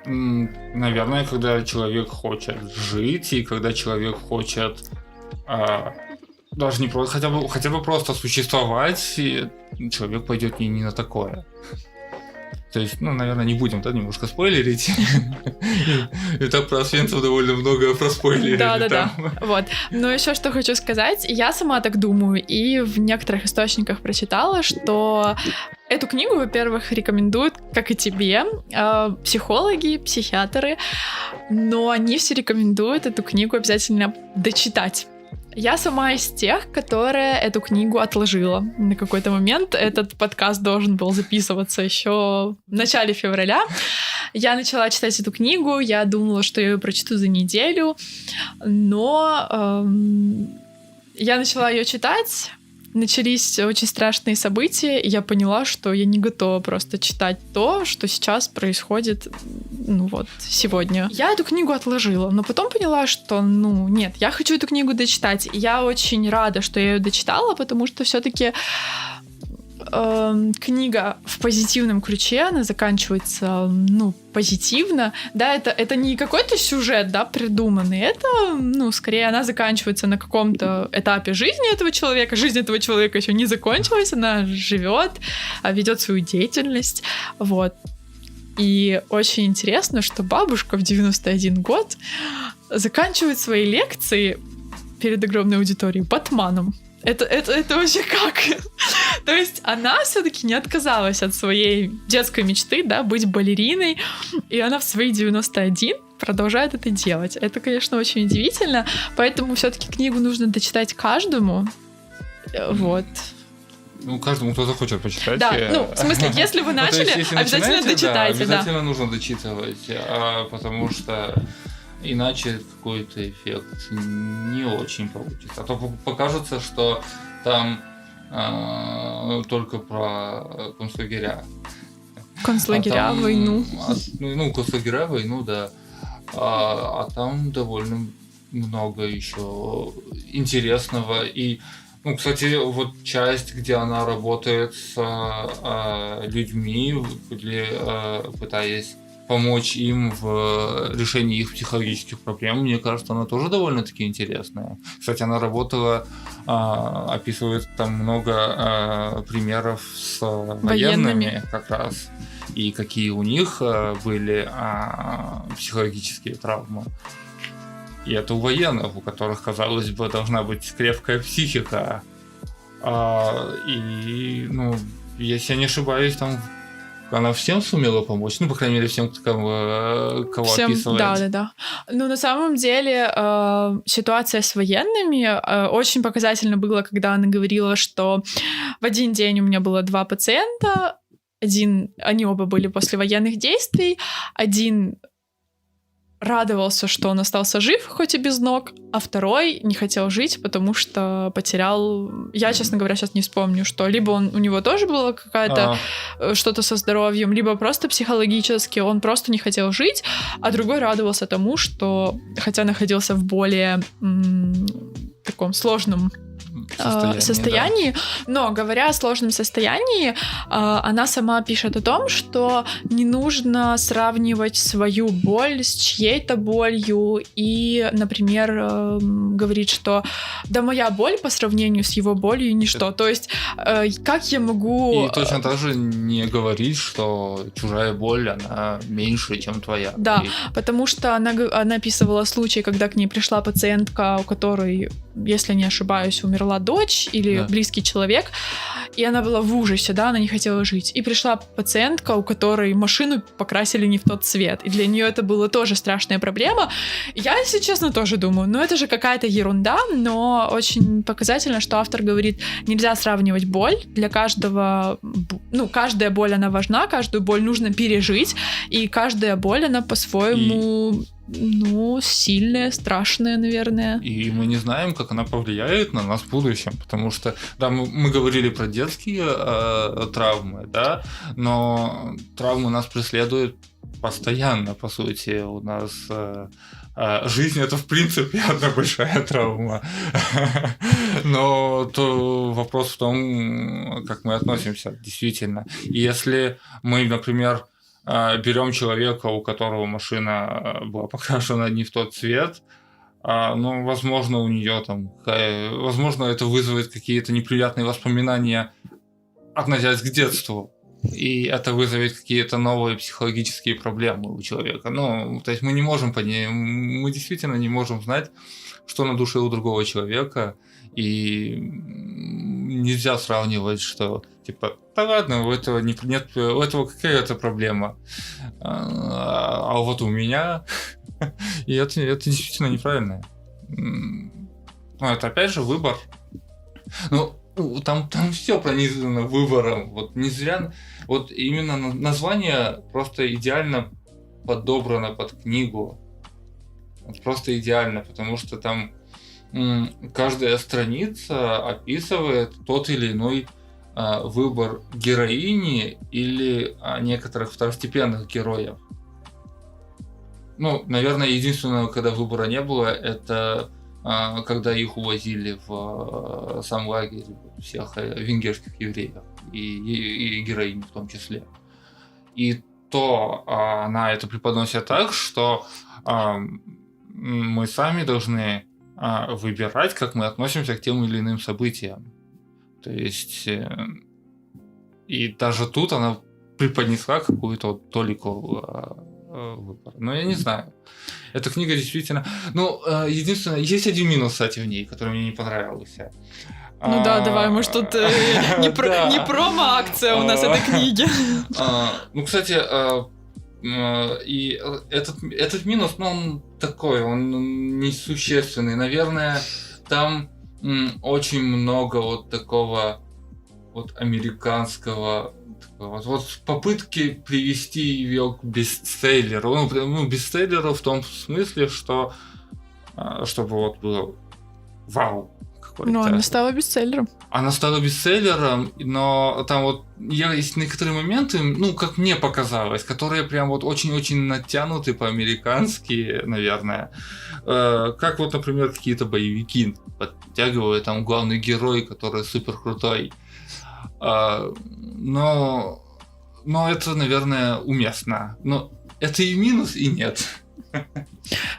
Наверное, когда человек хочет жить, и когда человек хочет даже не просто, хотя бы просто существовать, и человек пойдет не на такое. То есть, наверное, не будем, немножко спойлерить. И так про Освенцим довольно много проспойлерили. Да. Вот. Но еще что хочу сказать, я сама так думаю, и в некоторых источниках прочитала, что эту книгу, во-первых, рекомендуют, как и тебе, психологи, психиатры, но они все рекомендуют эту книгу обязательно дочитать. Я сама из тех, которая эту книгу отложила на какой-то момент. Этот подкаст должен был записываться еще в начале февраля. Я начала читать эту книгу, я думала, что я ее прочту за неделю, но я начала ее читать, начались очень страшные события, и я поняла, что я не готова просто читать то, что сейчас происходит, сегодня. Я эту книгу отложила, но потом поняла, что, нет, я хочу эту книгу дочитать. И я очень рада, что я ее дочитала, потому что все-таки книга в позитивном ключе, она заканчивается, позитивно. Да, это не какой-то сюжет, да, придуманный, это, скорее, она заканчивается на каком-то этапе жизни этого человека. Жизнь этого человека еще не закончилась, она живет, ведет свою деятельность, вот. И очень интересно, что бабушка в 91 год заканчивает свои лекции перед огромной аудиторией Батманом. Это вообще как? То есть она все-таки не отказалась от своей детской мечты, да, быть балериной, и она в свои 91 продолжает это делать. Это, конечно, очень удивительно, поэтому все-таки книгу нужно дочитать каждому. Вот. Каждому, кто захочет почитать. Да, в смысле, если вы начали, обязательно дочитайте. Да, обязательно нужно дочитывать, потому что иначе какой-то эффект не очень получится. А то покажется, что там только про концлагеря. Концлагеря, войну. Концлагеря, войну, да. А там довольно много еще интересного. И, кстати, вот часть, где она работает с людьми, пытаясь помочь им в решении их психологических проблем, мне кажется, она тоже довольно-таки интересная. Кстати, она работала, описывает там много примеров с военными как раз, и какие у них были психологические травмы. И это у военных, у которых, казалось бы, должна быть крепкая психика, И, ну, если я не ошибаюсь, там она всем сумела помочь, ну, по крайней мере, всем, кого Всем, описывает. да. Ну, на самом деле, ситуация с военными очень показательно было, когда она говорила, что в один день у меня было 2 пациента, они оба были после военных действий, один радовался, что он остался жив, хоть и без ног, а второй не хотел жить, потому что потерял... Я, честно говоря, сейчас не вспомню, что либо у него тоже было какая-то что-то со здоровьем, либо просто психологически он просто не хотел жить, а другой радовался тому, что, хотя находился в более таком сложном состоянии, да. Но говоря о сложном состоянии, она сама пишет о том, что не нужно сравнивать свою боль с чьей-то болью и, например, говорит, что да моя боль по сравнению с его болью ничто. То есть как я могу... И точно так же не говорить, что чужая боль, она меньше, чем твоя. Да, потому что она описывала случай, когда к ней пришла пациентка, у которой, если не ошибаюсь, умерла дочь или близкий человек, и она была в ужасе, да, она не хотела жить. И пришла пациентка, у которой машину покрасили не в тот цвет, и для нее это была тоже страшная проблема. Я, если честно, тоже думаю, это же какая-то ерунда, но очень показательно, что автор говорит, нельзя сравнивать боль, для каждого, каждая боль, она важна, каждую боль нужно пережить, и каждая боль, она по-своему... сильная, страшная, наверное. И мы не знаем, как она повлияет на нас в будущем, потому что, да, мы говорили про детские травмы, да, но травмы нас преследуют постоянно, по сути. У нас жизнь — это, в принципе, одна большая травма. Но то вопрос в том, как мы относимся, действительно. И если мы, например, берем человека, у которого машина была покрашена не в тот цвет, возможно, у нее там, возможно, это вызовет какие-то неприятные воспоминания, относясь к детству, и это вызовет какие-то новые психологические проблемы у человека. То есть мы не можем мы действительно не можем знать, что на душе у другого человека, и нельзя сравнивать, что типа, да ладно, у этого нет, у этого какая-то проблема, а вот у меня, и это действительно неправильно. Это опять же выбор. Там все пронизано выбором. Вот не зря, вот именно название просто идеально подобрано под книгу. Просто идеально, потому что там каждая страница описывает тот или иной выбор героини или некоторых второстепенных героев. Наверное, единственное, когда выбора не было, это когда их увозили в сам лагерь всех венгерских евреев и героинь в том числе. И то она это преподносит так, что мы сами должны выбирать, как мы относимся к тем или иным событиям. То есть и даже тут она преподнесла какую-то толику выбора. Но я не знаю. Эта книга действительно... единственное, есть один минус, кстати, в ней, который мне не понравился. Давай, может, тут не промо-акция у нас этой книги. Кстати, и этот минус, он такой, он несущественный. Наверное, там очень много вот такого вот американского... Вот попытки привести ее к бестселлеру. Бестселлеру в том смысле, что чтобы вот было вау какой-то. Она стала бестселлером. Она стала бестселлером, но там вот есть некоторые моменты, как мне показалось, которые прям вот очень-очень натянуты по-американски, наверное. Как вот, например, какие-то боевики подтягивают, там главный герой, который супер крутой. Но это, наверное, уместно. Но это и минус, и нет.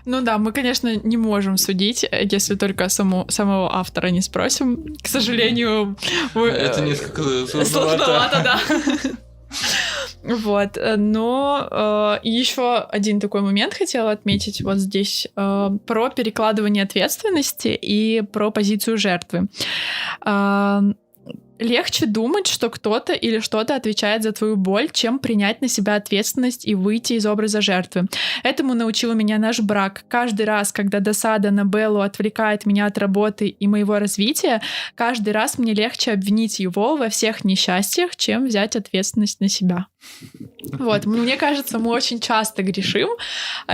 Мы, конечно, не можем судить, если только самого автора не спросим. К сожалению... Это несколько сложновато, да. Вот, но еще один такой момент хотела отметить вот здесь про перекладывание ответственности и про позицию жертвы. Легче думать, что кто-то или что-то отвечает за твою боль, чем принять на себя ответственность и выйти из образа жертвы. Этому научил меня наш брак. Каждый раз, когда досада на Беллу отвлекает меня от работы и моего развития, каждый раз мне легче обвинить его во всех несчастьях, чем взять ответственность на себя. Вот, мне кажется, мы очень часто грешим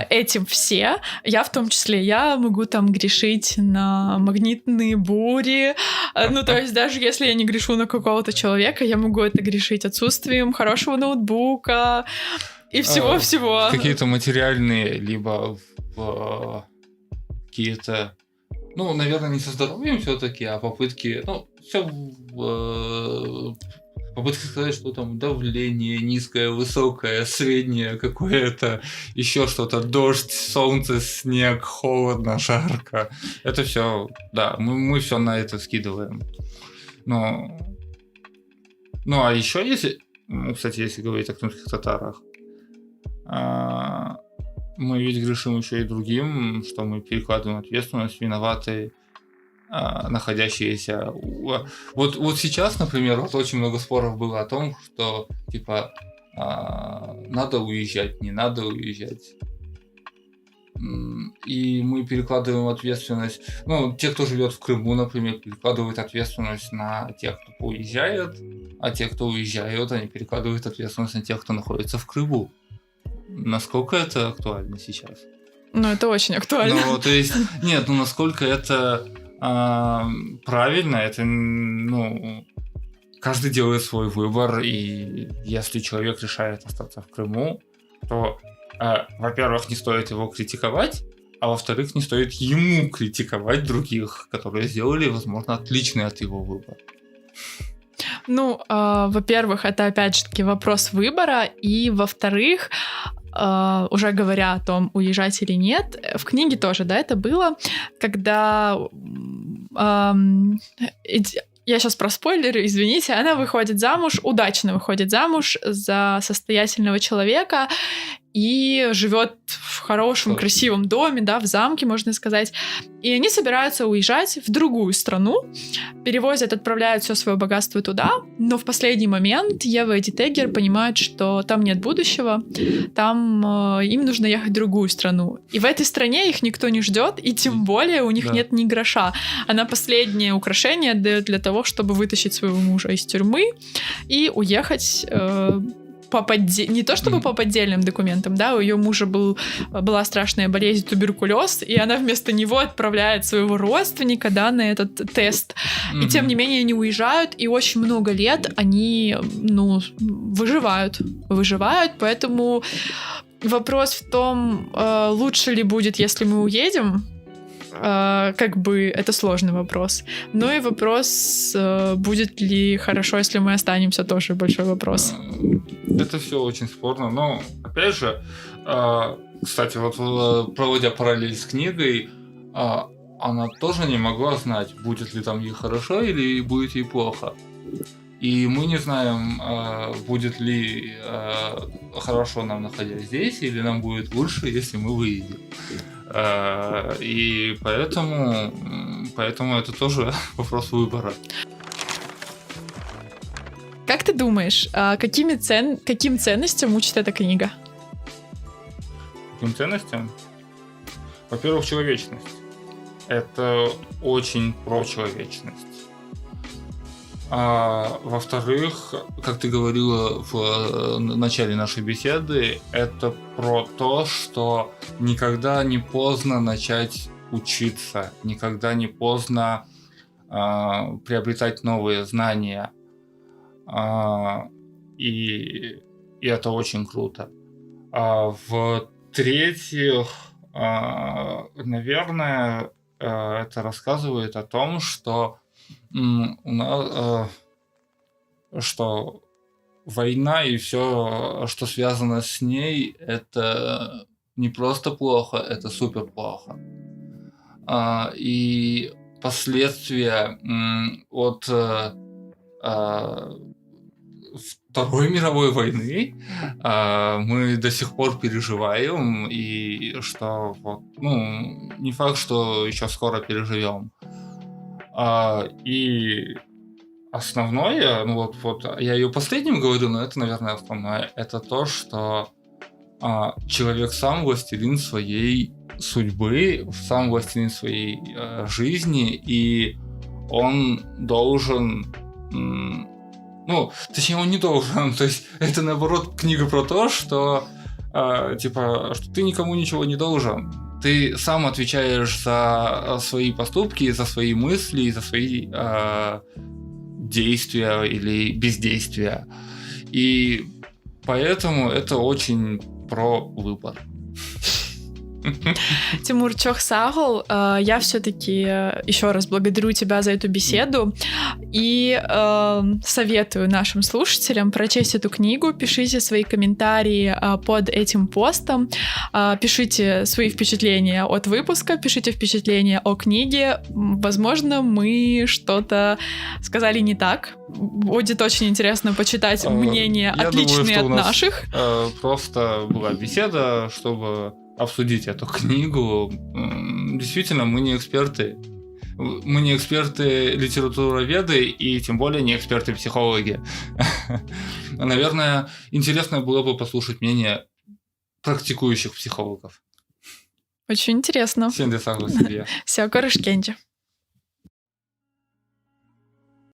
этим все. Я в том числе, я могу там грешить на магнитные бури. Ну, то есть даже если я не грешу на какого-то человека, я могу это грешить отсутствием хорошего ноутбука и всего-всего. Какие-то материальные, либо какие-то... Ну, наверное, не со здоровьем все-таки, а попытки... Ну, все попытки сказать, что там давление низкое, высокое, среднее какое-то, еще что-то, дождь, солнце, снег, холодно, жарко. Это все, да, мы все на это скидываем. Но... Ну, а еще если... Кстати, если говорить о крымских татарах, мы ведь грешим еще и другим, что мы перекладываем ответственность, виноваты находящиеся... Вот сейчас, например, вот очень много споров было о том, что, типа, надо уезжать, не надо уезжать. И мы перекладываем ответственность... Ну, те, кто живет в Крыму, например, перекладывают ответственность на тех, кто уезжает, а те, кто уезжают, они перекладывают ответственность на тех, кто находится в Крыму. Насколько это актуально сейчас? Ну, это очень актуально. Ну, то есть, нет, ну, насколько это правильно, это, ну, каждый делает свой выбор, и если человек решает остаться в Крыму, то, во-первых, не стоит его критиковать, а во-вторых, не стоит ему критиковать других, которые сделали, возможно, отличный от его выбора. Ну, во-первых, это опять же таки вопрос выбора, и во-вторых, уже говоря о том, уезжать или нет, в книге тоже, да, это было, когда я сейчас проспойлерю, извините, она выходит замуж, удачно выходит замуж за состоятельного человека и живет в хорошем, красивом доме, да, в замке, можно сказать. И они собираются уезжать в другую страну, перевозят, отправляют все свое богатство туда, но в последний момент Ева и Эдит Эггер понимают, что там нет будущего, там им нужно ехать в другую страну. И в этой стране их никто не ждет, и тем более у них нет ни гроша. Она последнее украшение отдает для того, чтобы вытащить своего мужа из тюрьмы и уехать... не то чтобы по поддельным документам, да, у ее мужа была страшная болезнь, туберкулез, и она вместо него отправляет своего родственника, да, на этот тест. И тем не менее они уезжают, и очень много лет они, ну, выживают, поэтому вопрос в том, лучше ли будет, если мы уедем. Как бы это сложный вопрос. Ну и вопрос, будет ли хорошо, если мы останемся, тоже большой вопрос. Это все очень спорно, но опять же, кстати, вот проводя параллель с книгой, она тоже не могла знать, будет ли там ей хорошо или будет ей плохо. И мы не знаем, будет ли хорошо нам, находясь здесь, или нам будет лучше, если мы выйдем. И поэтому это тоже вопрос выбора. Как ты думаешь, каким ценностям учит эта книга? Каким ценностям? Во-первых, человечность. Это очень про человечность. А во-вторых, как ты говорила в начале нашей беседы, это про то, что никогда не поздно начать учиться, никогда не поздно приобретать новые знания. И это очень круто. В-третьих, наверное, это рассказывает о том, что у нас, что война и все, что связано с ней, это не просто плохо, это супер плохо. И последствия от Второй мировой войны мы до сих пор переживаем, и что вот, ну, не факт, что еще скоро переживем. И основное, ну вот я ее последним говорю, но это, наверное, основное, это то, что человек сам властелин своей судьбы, сам властелин своей жизни, и он должен, ну, точнее, он не должен, то есть это, наоборот, книга про то, что, типа, что ты никому ничего не должен. Ты сам отвечаешь за свои поступки, за свои мысли, за свои действия или бездействия. И поэтому это очень про выбор. Тимур Чохсагл, я все-таки еще раз благодарю тебя за эту беседу и советую нашим слушателям прочесть эту книгу. Пишите свои комментарии под этим постом, пишите свои впечатления от выпуска, пишите впечатления о книге. Возможно, мы что-то сказали не так. Будет очень интересно почитать мнения отличные от наших. Просто была беседа, чтобы обсудить эту книгу. Действительно, мы не эксперты. Мы не эксперты литературоведы и тем более не эксперты-психологи. Наверное, интересно было бы послушать мнение практикующих психологов. Очень интересно. Сенде сагу себе. Все, корышкенчи.